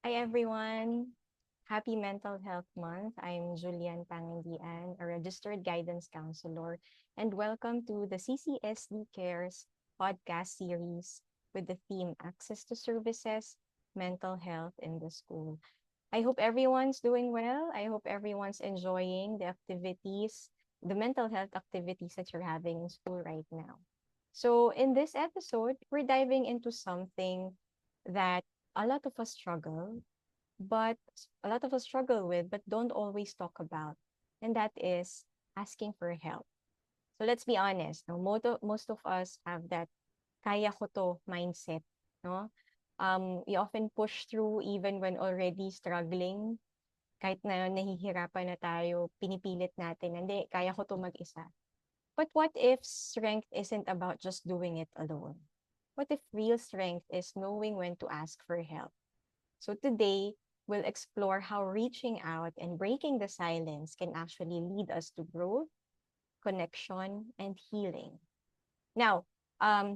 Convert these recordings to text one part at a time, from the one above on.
Hi everyone. Happy Mental Health Month. I'm Julian Pangandian, a registered guidance counselor, and welcome to the CCSD Cares podcast series with the theme Access to Services, Mental Health in the School. I hope everyone's doing well. I hope everyone's enjoying the activities, the mental health activities that you're having in school right now. So, in this episode, we're diving into something that a lot of us struggle, but a lot of us struggle with, but don't always talk about. And that is asking for help. So let's be honest, no? Most of us have that kaya ko to mindset, no? We often push through even when already struggling, kahit na nahihirapan na tayo, pinipilit natin, hindi, kaya ko to mag-isa. But what if strength isn't about just doing it alone? What if real strength is knowing when to ask for help? So today, we'll explore how reaching out and breaking the silence can actually lead us to growth, connection, and healing. Now,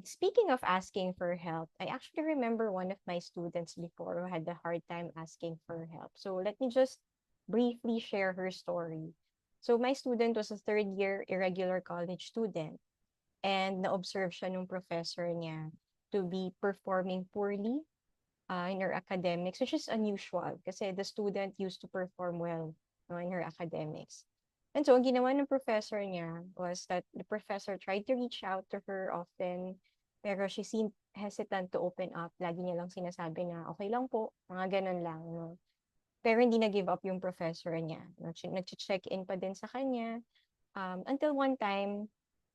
speaking of asking for help, I actually remember one of my students before who had a hard time asking for help. So let me just briefly share her story. So my student was a third year irregular college student, and na-observe siya nung professor niya to be performing poorly in her academics, which is unusual kasi the student used to perform well, no, in her academics. And so, ang ginawa ng professor niya was that the professor tried to reach out to her often, pero she seemed hesitant to open up. Lagi niya lang sinasabi na, okay lang po, mga ganun lang. No? Pero hindi na-give up yung professor niya. No? Nag-check-in pa din sa kanya. Until one time,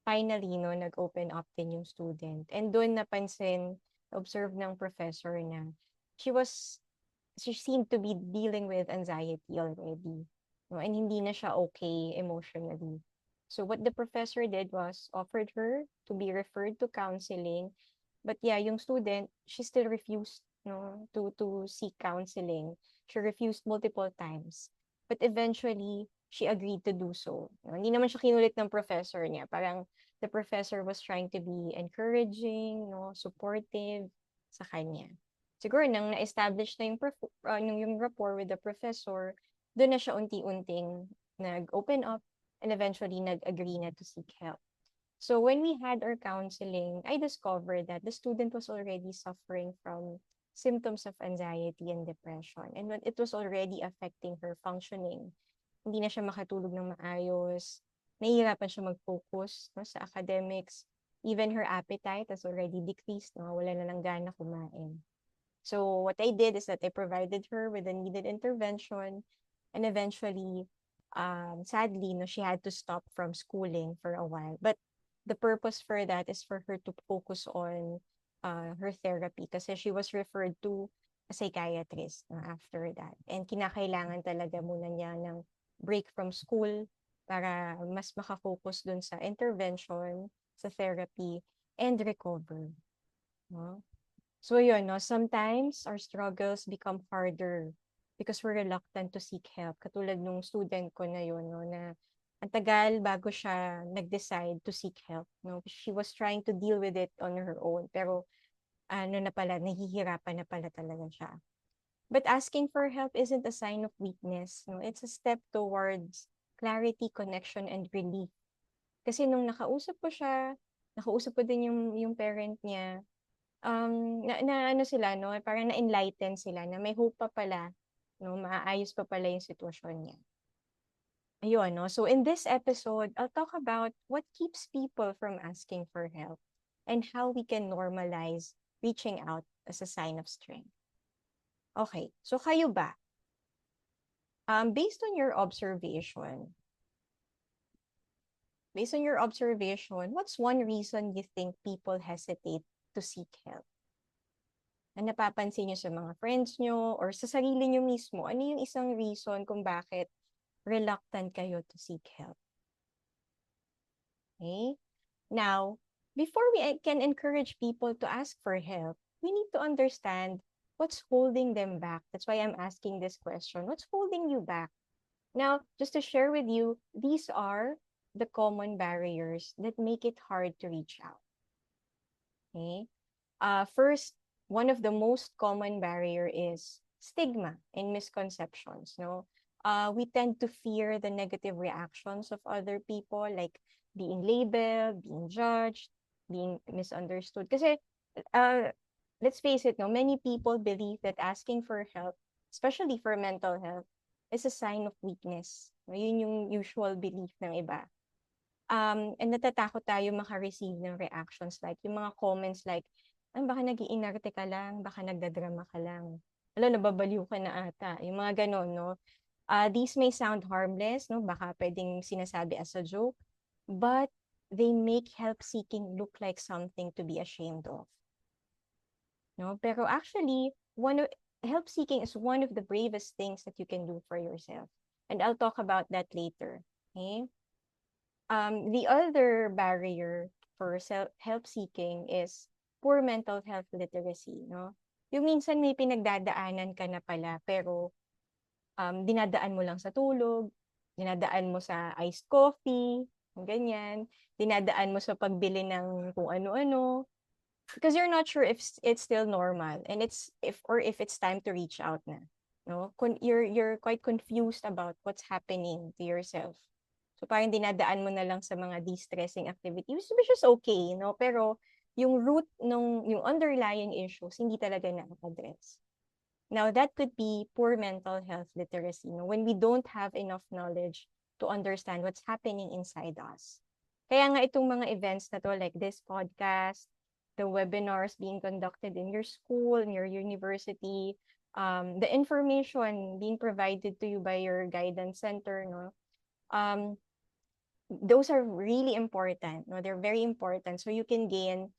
finally, no, nag-open up din yung student. And doon napansin, observe ng professor na she was, she seemed to be dealing with anxiety already. No, and hindi na siya okay emotionally. So what the professor did was offered her to be referred to counseling. But yeah, yung student, she still refused, no, to seek counseling. She refused multiple times. But eventually, she agreed to do so. No, hindi naman siya kinulit ng professor niya. Parang the professor was trying to be encouraging, no, supportive sa kanya. Siguro nang na-establish na yung rapport with the professor, doon na siya unti-unting nag-open up and eventually nag-agree na to seek help. So when we had our counseling, I discovered that the student was already suffering from symptoms of anxiety and depression. And when it was already affecting her functioning, hindi na siya makatulog ng maayos, nahihirapan siya mag-focus, no, sa academics. Even her appetite has already decreased, no, wala na ng gana kumain. So what I did is that I provided her with the needed intervention, and eventually, sadly, no, she had to stop from schooling for a while. But the purpose for that is for her to focus on her therapy kasi she was referred to a psychiatrist after that. And kinakailangan talaga muna niya ng break from school para mas makafocus dun sa intervention, sa therapy, and recover. No? So yun, no, sometimes our struggles become harder because we're reluctant to seek help. Katulad nung student ko na yun, no, na ang tagal bago siya nag-decide to seek help. No? She was trying to deal with it on her own. Pero ano na pala, nahihirapan na pala talaga siya. But asking for help isn't a sign of weakness. No? It's a step towards clarity, connection, and relief. Kasi nung nakausap ko din yung parent niya, na ano sila 'no, parang na-enlighten sila na may hope pa pala 'no, maaayos pa pala yung sitwasyon niya. Ayun 'no, so in this episode, I'll talk about what keeps people from asking for help and how we can normalize reaching out as a sign of strength. Okay, so kayo ba? Based on your observation, what's one reason you think people hesitate to seek help? Na napapansin niyo sa mga friends niyo or sa sarili niyo mismo, ano yung isang reason kung bakit reluctant kayo to seek help? Okay? Now, before we can encourage people to ask for help, we need to understand what's holding them back. That's why I'm asking this question. What's holding you back? Now, just to share with you, these are the common barriers that make it hard to reach out. Okay? First, one of the most common barrier is stigma and misconceptions, no? We tend to fear the negative reactions of other people, like being labeled, being judged, being misunderstood. Kasi, uh, let's face it, no, many people believe that asking for help, especially for mental health, is a sign of weakness. No, yun yung usual belief ng iba. And natatakot tayo maka-receive ng reactions like, yung mga comments like, baka nag-iinarte ka lang, baka nagdadrama ka lang. Hala, nababaliw ka na ata. Yung mga ganon, no? These may sound harmless, no? Baka pwedeng sinasabi as a joke, but they make help-seeking look like something to be ashamed of. No? Pero actually, help-seeking is one of the bravest things that you can do for yourself. And I'll talk about that later. Okay? The other barrier for help seeking is poor mental health literacy, no? Yung minsan may pinagdadaanan ka na pala, pero dinadaan mo lang sa tulog, dinadaan mo sa iced coffee, ganyan, dinadaan mo sa pagbili ng kung ano-ano, because you're not sure if it's still normal and if it's time to reach out na, no? You're quite confused about what's happening to yourself. So parang dinadaan mo na lang sa mga de-stressing activities, which is okay, no? Pero yung root yung underlying issues hindi talaga na-address. Now that could be poor mental health literacy, no? When we don't have enough knowledge to understand what's happening inside us. Kaya nga itong mga events na to, like this podcast, the webinars being conducted in your school, in your university, the information being provided to you by your guidance center, no? Those are really important, no? They're very important, so you can gain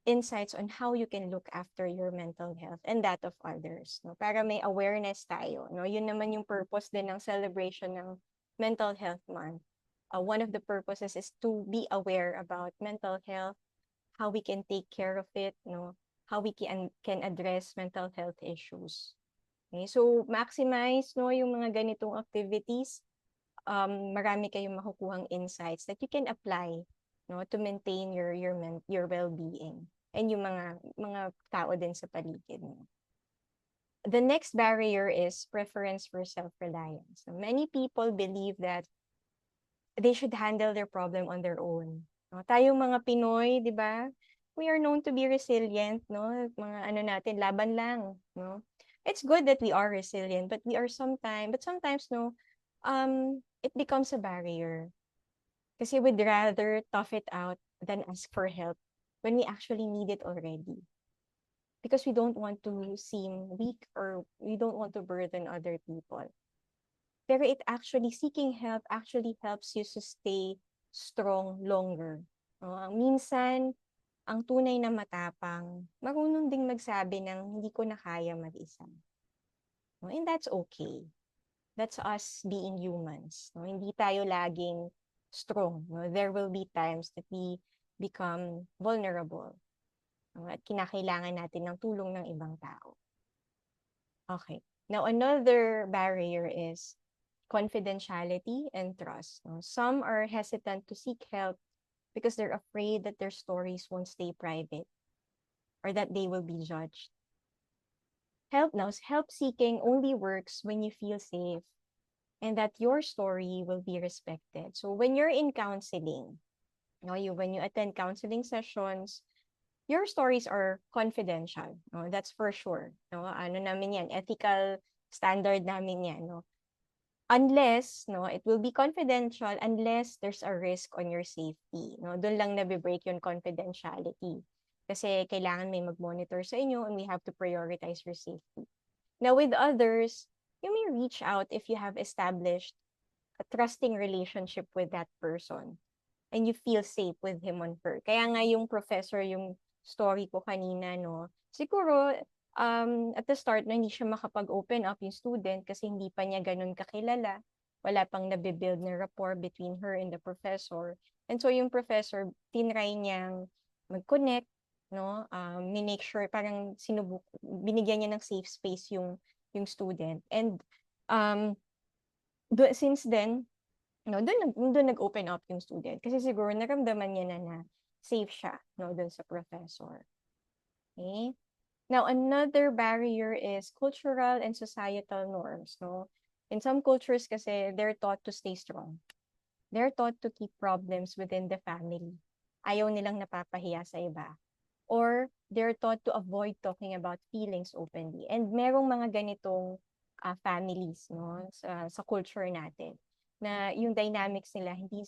insights on how you can look after your mental health and that of others, no? Para may awareness tayo, no? Yun naman yung purpose din ng celebration ng Mental Health Month. One of the purposes is to be aware about mental health, how we can take care of it, no? How we can address mental health issues. Okay? So maximize, no, yung mga ganitong activities. Marami kayong makukuhang insights that you can apply, no, to maintain your well-being and yung mga tao din sa paligid mo. The next barrier is preference for self-reliance. So many people believe that they should handle their problem on their own. No? Tayong mga Pinoy, di ba? We are known to be resilient, no? Mga ano natin, laban lang, no? It's good that we are resilient, but sometimes, no, it becomes a barrier. Kasi we'd rather tough it out than ask for help when we actually need it already. Because we don't want to seem weak or we don't want to burden other people. Pero seeking help actually helps you to stay strong longer. Minsan, ang tunay na matapang, marunong ding magsabi ng hindi ko na kaya mag-isa. And that's okay. That's us being humans. No? Hindi tayo laging strong. No? There will be times that we become vulnerable. No? At kinakailangan natin ng tulong ng ibang tao. Okay. Now, another barrier is confidentiality and trust. No? Some are hesitant to seek help because they're afraid that their stories won't stay private or that they will be judged. Help seeking only works when you feel safe and that your story will be respected. So when you're in counseling, when you attend counseling sessions, your stories are confidential. No? That's for sure. No? Ano namin yan, ethical standard namin yan. No? Unless, no, it will be confidential unless there's a risk on your safety. No? Doon lang nabe-break yung confidentiality. Kasi kailangan may mag-monitor sa inyo and we have to prioritize your safety. Now with others, you may reach out if you have established a trusting relationship with that person and you feel safe with him or her. Kaya nga yung professor, yung story ko kanina, no, siguro at the start, no, hindi siya makapag-open up yung student kasi hindi pa niya ganun kakilala. Wala pang nabibuild na rapport between her and the professor. And so yung professor, tinry niyang mag-connect, no? Ni-make sure, parang binigyan niya ng safe space yung student. And since then, no, doon nag-open up yung student. Kasi siguro naramdaman niya na safe siya, no, doon sa professor. Okay? Now, another barrier is cultural and societal norms, no? In some cultures kasi, they're taught to stay strong. They're taught to keep problems within the family. Ayaw nilang napapahiya sa iba. Or they're taught to avoid talking about feelings openly. And merong mga ganitong families, no, sa culture natin, na yung dynamics nila, hindi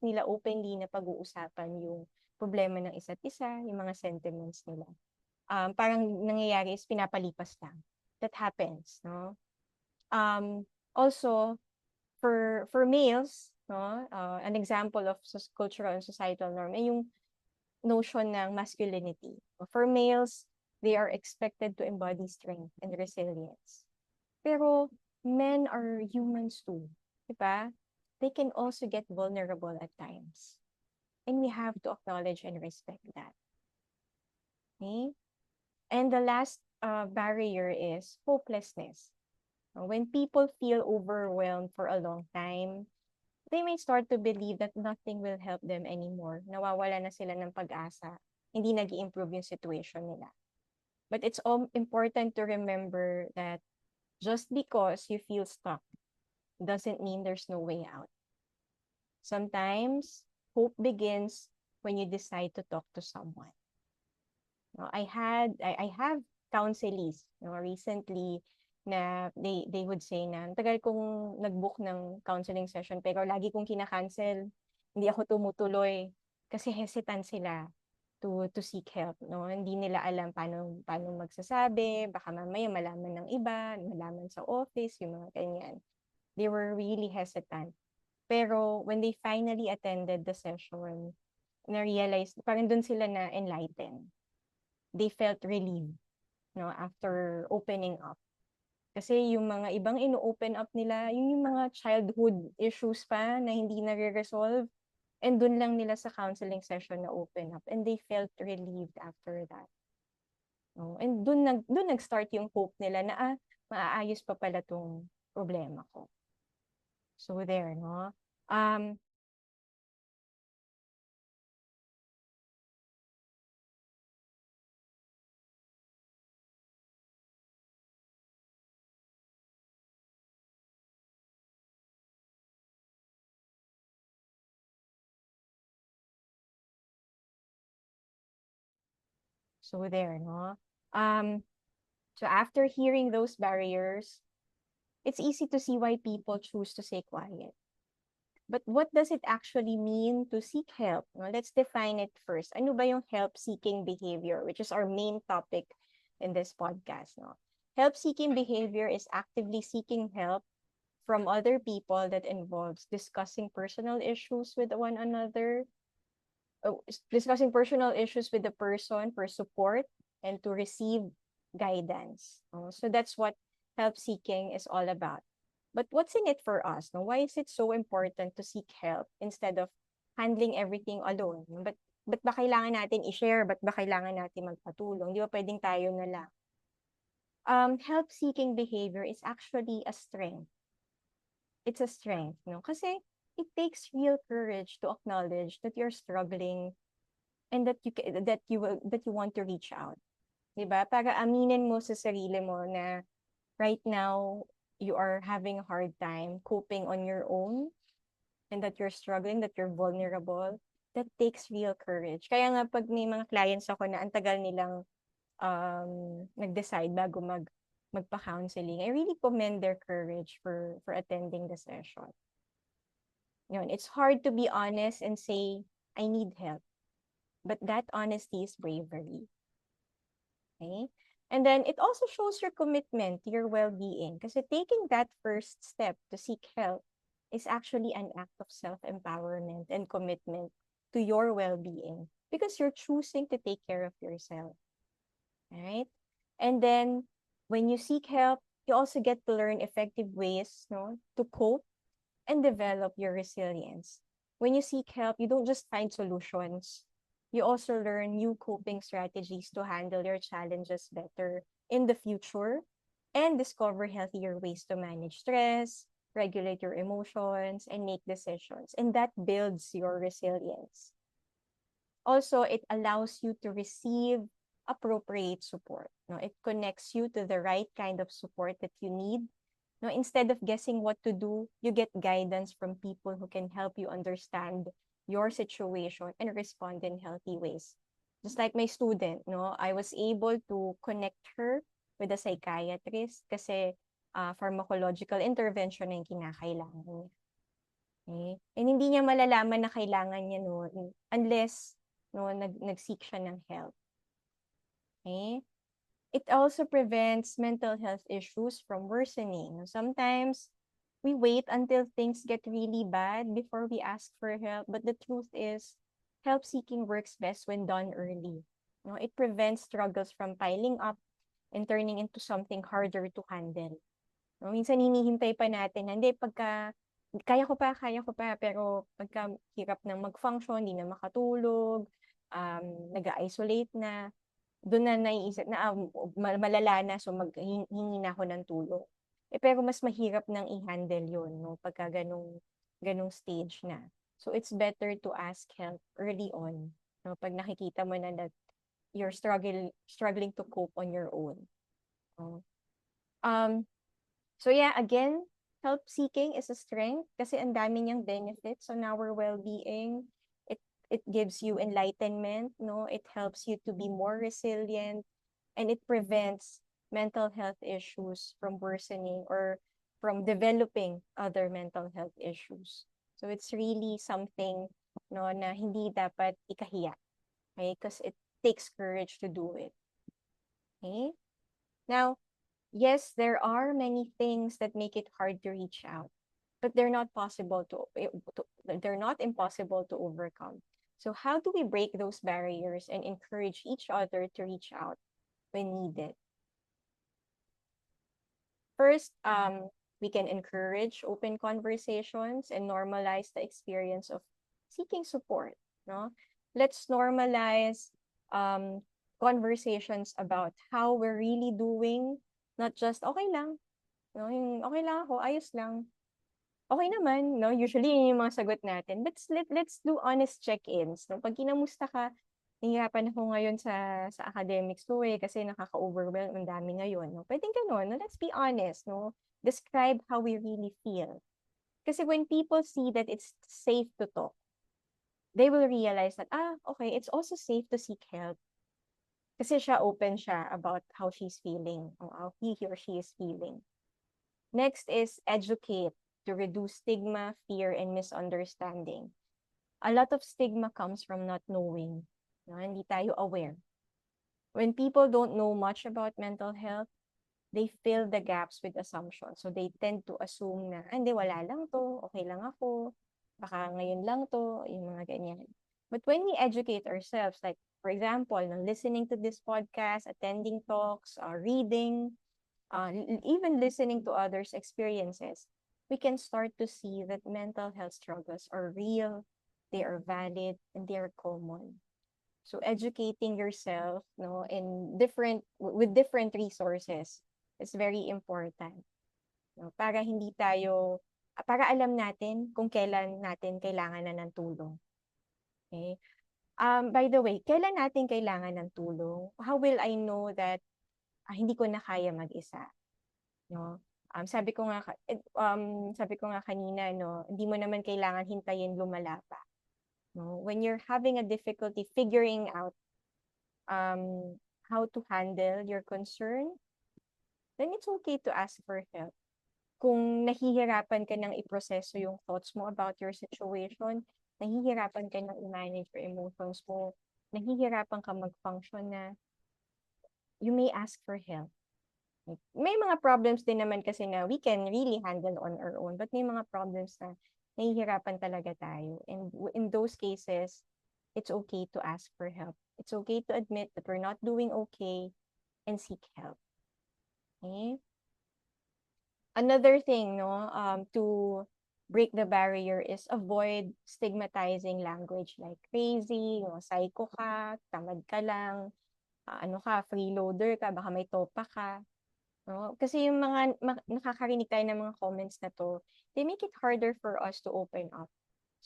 nila openly na pag-uusapan yung problema ng isa't isa, yung mga sentiments nila. Parang nangyayari is pinapalipas lang. That happens, no? Also, for males, no, an example of cultural and societal norm ay yung notion ng masculinity. For males, they are expected to embody strength and resilience. Pero men are humans too, di ba? They can also get vulnerable at times. And we have to acknowledge and respect that. Okay? And the last barrier is hopelessness. When people feel overwhelmed for a long time, they may start to believe that nothing will help them anymore. Nawawala na sila ng pag-asa. Hindi nag-i-improve yung situation nila. But it's important to remember that just because you feel stuck doesn't mean there's no way out. Sometimes hope begins when you decide to talk to someone. I have counselees, recently na they would say na tagal kong nag-book ng counseling session pero lagi kong kina-cancel. Hindi ako tumutuloy kasi hesitant sila to seek help, no? Hindi nila alam paano magsasabi, baka mamaya malaman ng iba, malaman sa office, yung mga ganyan. They were really hesitant. Pero when they finally attended the session, na-realize, parang dun sila na enlighten. They felt relieved, no, after opening up. Kasi yung mga ibang ino-open up nila, yung mga childhood issues pa na hindi nare-resolve, and dun lang nila sa counseling session na open up, and they felt relieved after that. No? And dun nag-start yung hope nila na, maaayos pa pala tong problema ko. So there, no? So there, no? Um, so after hearing those barriers, it's easy to see why people choose to stay quiet. But what does it actually mean to seek help? No, let's define it first. Ano ba yung help-seeking behavior, which is our main topic in this podcast? No? Help-seeking behavior is actively seeking help from other people that involves discussing personal issues with one another, discussing personal issues with the person for support and to receive guidance. So that's what help seeking is all about. But what's in it for us? No? Why is it so important to seek help instead of handling everything alone? But ba kailangan natin i-share? Ba't ba kailangan natin magpatulong? Di ba pwedeng tayo na lang? Help-seeking behavior is actually a strength. It's a strength, no? Kasi it takes real courage to acknowledge that you're struggling and that you want to reach out. 'Di ba? Para aminin mo sa sarili mo na right now you are having a hard time coping on your own and that you're struggling, that you're vulnerable. That takes real courage. Kaya nga pag may mga clients ako na ang tagal nilang nag-decide bago magpa-counseling, I really commend their courage for attending the session. Yun, it's hard to be honest and say, I need help. But that honesty is bravery. Okay? And then it also shows your commitment to your well-being. Kasi taking that first step to seek help is actually an act of self-empowerment and commitment to your well-being because you're choosing to take care of yourself. All right? And then when you seek help, you also get to learn effective ways, no, to cope and develop your resilience. When you seek help, you don't just find solutions. You also learn new coping strategies to handle your challenges better in the future and discover healthier ways to manage stress, regulate your emotions, and make decisions. And that builds your resilience. Also, it allows you to receive appropriate support. No, it connects you to the right kind of support that you need. No, instead of guessing what to do, you get guidance from people who can help you understand your situation and respond in healthy ways. Just like my student, no, I was able to connect her with a psychiatrist kasi pharmacological intervention na yung kinakailangan niya. Okay? And hindi niya malalaman na kailangan niya noon unless nag-seek siya ng help. Okay? It also prevents mental health issues from worsening. Sometimes we wait until things get really bad before we ask for help, but the truth is, help seeking works best when done early. It prevents struggles from piling up and turning into something harder to handle. Minsan hinihintay pa natin, hindi pagka kaya ko pa, pero pagka hirap ng mag-function, hindi na makatulog, nag-isolate na, doon na naiisip na malala na, so maghingi na ako ng tulong. Pero mas mahirap nang i-handle yun, no? Pagka ganong stage na. So it's better to ask help early on. No? Pag nakikita mo na that you're struggling to cope on your own. No? So yeah, again, help seeking is a strength kasi ang dami niyang benefits on our well-being. It gives you enlightenment, no? It helps you to be more resilient, and it prevents mental health issues from worsening or from developing other mental health issues. So it's really something, no, na hindi dapat ikahiya. Okay? Because it takes courage to do it. Okay? Now, yes, there are many things that make it hard to reach out, but they're not they're not impossible to overcome. So how do we break those barriers and encourage each other to reach out when needed? First, we can encourage open conversations and normalize the experience of seeking support. No, let's normalize conversations about how we're really doing, not just okay lang. No, yung okay lang ako, ayos lang. Okay naman, no? Usually, yun yung mga sagot natin. But let's do honest check-ins. No? Pag kinamusta ka, nahihirapan ako ngayon sa academics ko kasi nakaka-overwhelm ang dami ngayon. No? Pwedeng ganun. No? Let's be honest. No? Describe how we really feel. Kasi when people see that it's safe to talk, they will realize that, okay, it's also safe to seek help. Kasi open siya about how she's feeling, or how he or she is feeling. Next is educate to reduce stigma, fear, and misunderstanding. A lot of stigma comes from not knowing. No? Hindi tayo aware. When people don't know much about mental health, they fill the gaps with assumptions. So they tend to assume na, hindi, wala lang to, okay lang ako, baka ngayon lang to, yung mga ganyan. But when we educate ourselves, like for example, listening to this podcast, attending talks, reading, even listening to others' experiences, we can start to see that mental health struggles are real, they are valid, and they are common. So educating yourself, no, with different resources is very important. No, para alam natin kung kailan natin kailangan na ng tulong. Okay? By the way, kailan natin kailangan ng tulong? How will I know that hindi ko na kaya mag-isa? No? Sabi ko nga kanina, no, hindi mo naman kailangan hintayin lumala pa. No? When you're having a difficulty figuring out how to handle your concern, then it's okay to ask for help. Kung nahihirapan ka ng iproseso yung thoughts mo about your situation, nahihirapan ka ng i-manage your emotions mo, nahihirapan ka mag-function na, you may ask for help. May mga problems din naman kasi na we can really handle on our own, but may mga problems na nahihirapan talaga tayo. And in those cases, it's okay to ask for help. It's okay to admit that we're not doing okay and seek help. Okay? Another thing, no, to break the barrier is avoid stigmatizing language like crazy, psycho ka, tamad ka lang, freeloader ka, baka may topa ka. No? Kasi yung mga nakakarinig tayo ng mga comments na to, they make it harder for us to open up.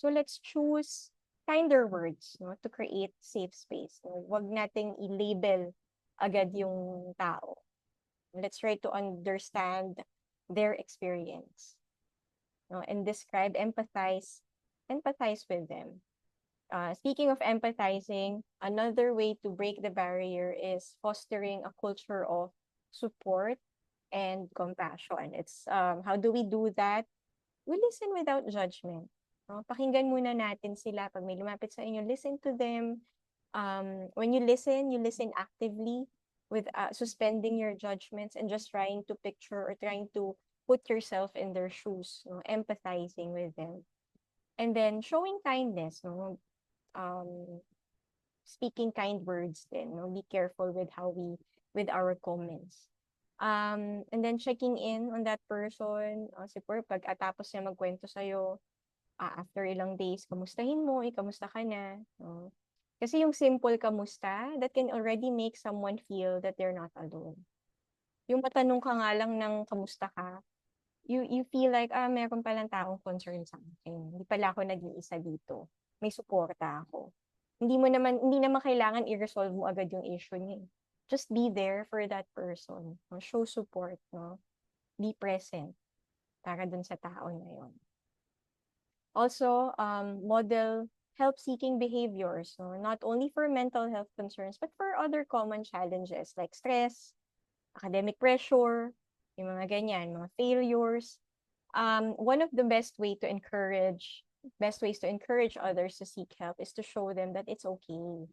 So let's choose kinder words, no, to create safe space. No? Huwag nating i-label agad yung tao. Let's try to understand their experience, no? And describe, empathize with them. Speaking of empathizing, another way to break the barrier is fostering a culture of support and compassion. It's how do we do that? We listen without judgment. No? Pakinggan muna natin sila. Pag may lumapit sa inyo, listen to them. When you listen actively with suspending your judgments and just trying to picture or trying to put yourself in their shoes, no? Empathizing with them. And then showing kindness, no? Speaking kind words din, no? Be careful with with our comments. And then checking in on that person, siguro pag tapos niya magkwento sa'yo, after ilang days, kamustahin mo, kamusta ka na, no? Kasi yung simple kamusta, that can already make someone feel that they're not alone. Yung matanong ka nga lang ng kamusta ka, you feel like, meron palang taong concern sa akin. Hindi pala ako nag-iisa dito. May suporta ako. Hindi naman kailangan i-resolve mo agad yung issue niya. Just be there for that person. No? Show support, no? Be present para dun sa tao na yon. Also, model help-seeking behaviors, no? Not only for mental health concerns, but for other common challenges like stress, academic pressure, yung mga ganyan, mga failures. One of the best ways to encourage others to seek help is to show them that it's okay.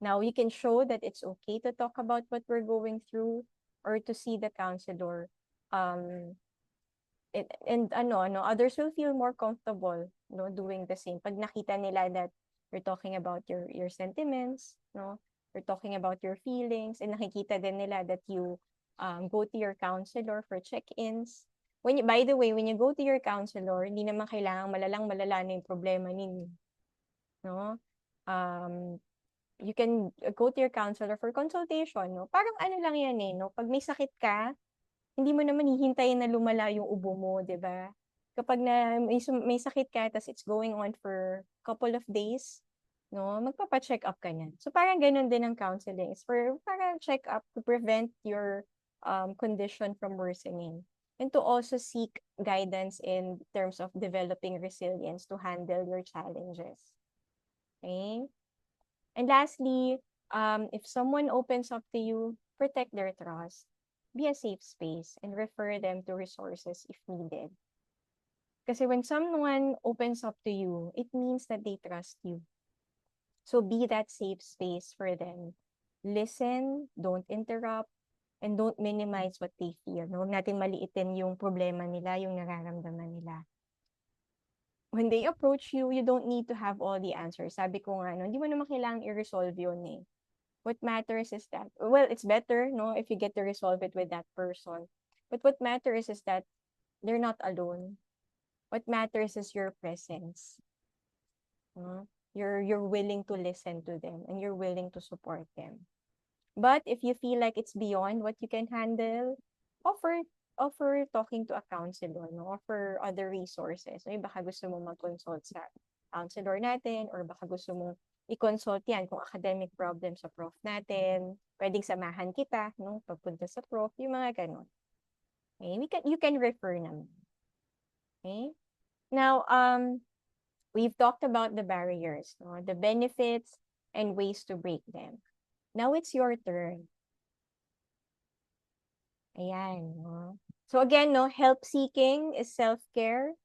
Now, you can show that it's okay to talk about what we're going through or to see the counselor. Others will feel more comfortable, no, doing the same. Pag nakita nila that you're talking about your sentiments, no, you're talking about your feelings, and nakikita din nila that you go to your counselor for check-ins. By the way, when you go to your counselor, hindi naman kailangang malala na yung problema ninyo. No? You can go to your counselor for consultation, no? Parang ano lang yan eh, no? Pag may sakit ka, hindi mo naman hihintayin na lumala yung ubo mo, 'di ba? Kapag may sakit ka, tas it's going on for couple of days, no? Magpapa-check up ka niyan. So parang ganun din ang counseling. It's for parang check up to prevent your condition from worsening. And to also seek guidance in terms of developing resilience to handle your challenges. Okay? And lastly, if someone opens up to you, protect their trust. Be a safe space and refer them to resources if needed. Kasi when someone opens up to you, it means that they trust you. So be that safe space for them. Listen, don't interrupt, and don't minimize what they feel. No? Huwag natin maliitin yung problema nila, yung nararamdaman nila. When they approach you, you don't need to have all the answers. Sabi ko nga, no, hindi mo naman kailangang i-resolve yun eh. What matters is that, well, it's better, no, if you get to resolve it with that person. But what matters is that they're not alone. What matters is your presence. No? You're willing to listen to them and you're willing to support them. But if you feel like it's beyond what you can handle, offer talking to a counselor, no? Offer other resources. Ay, baka gusto mo mag-consult sa counselor natin or baka gusto mo i-consult yan kung academic problem sa prof natin. Pwedeng samahan kita, no? Pagpunta sa prof, yung mga ganun. Okay? You can refer naman. Okay? Now, we've talked about the barriers, no? The benefits and ways to break them. Now it's your turn. Ayan, no? So again, no, help seeking is self-care.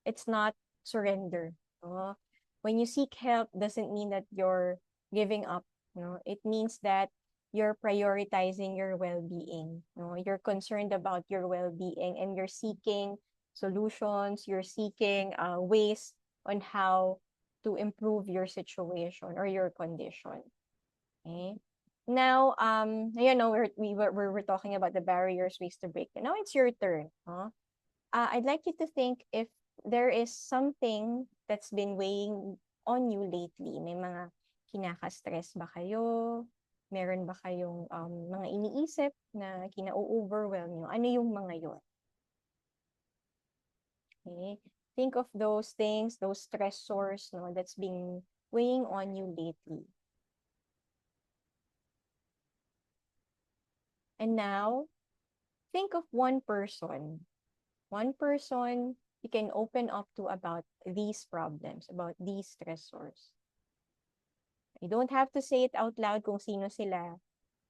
It's not surrender. No? When you seek help, doesn't mean that you're giving up. No? It means that you're prioritizing your well-being. No? You're concerned about your well-being and you're seeking solutions. You're seeking ways on how to improve your situation or your condition. Okay? Now, we're talking about the barriers, ways to break them. Now it's your turn. Huh? I'd like you to think if there is something that's been weighing on you lately. May mga kinaka-stress ba kayo? Meron ba kayong mga iniisip na kina-overwhelm nyo? Ano yung mga yon? Okay? Think of those things, those stressors, no, that's been weighing on you lately. And now, think of one person. One person you can open up to about these problems, about these stressors. You don't have to say it out loud kung sino sila.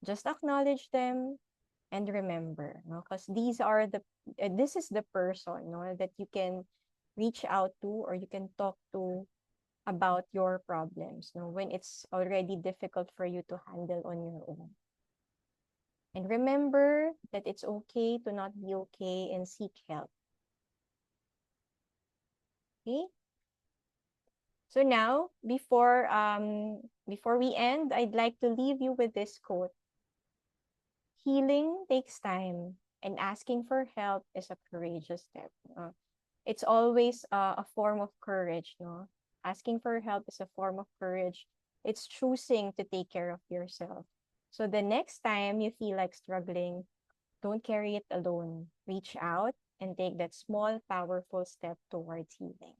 Just acknowledge them and remember, no? Because this is the person, no, that you can reach out to or you can talk to about your problems, no, when it's already difficult for you to handle on your own. And remember that it's okay to not be okay and seek help. Okay? So now, before we end, I'd like to leave you with this quote. Healing takes time, and asking for help is a courageous step. It's always a form of courage, no? Asking for help is a form of courage. It's choosing to take care of yourself. So the next time you feel like struggling, don't carry it alone. Reach out and take that small, powerful step towards healing.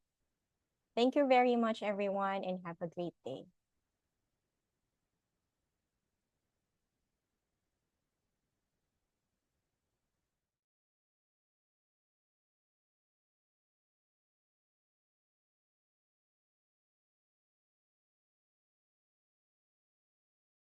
Thank you very much, everyone, and have a great day.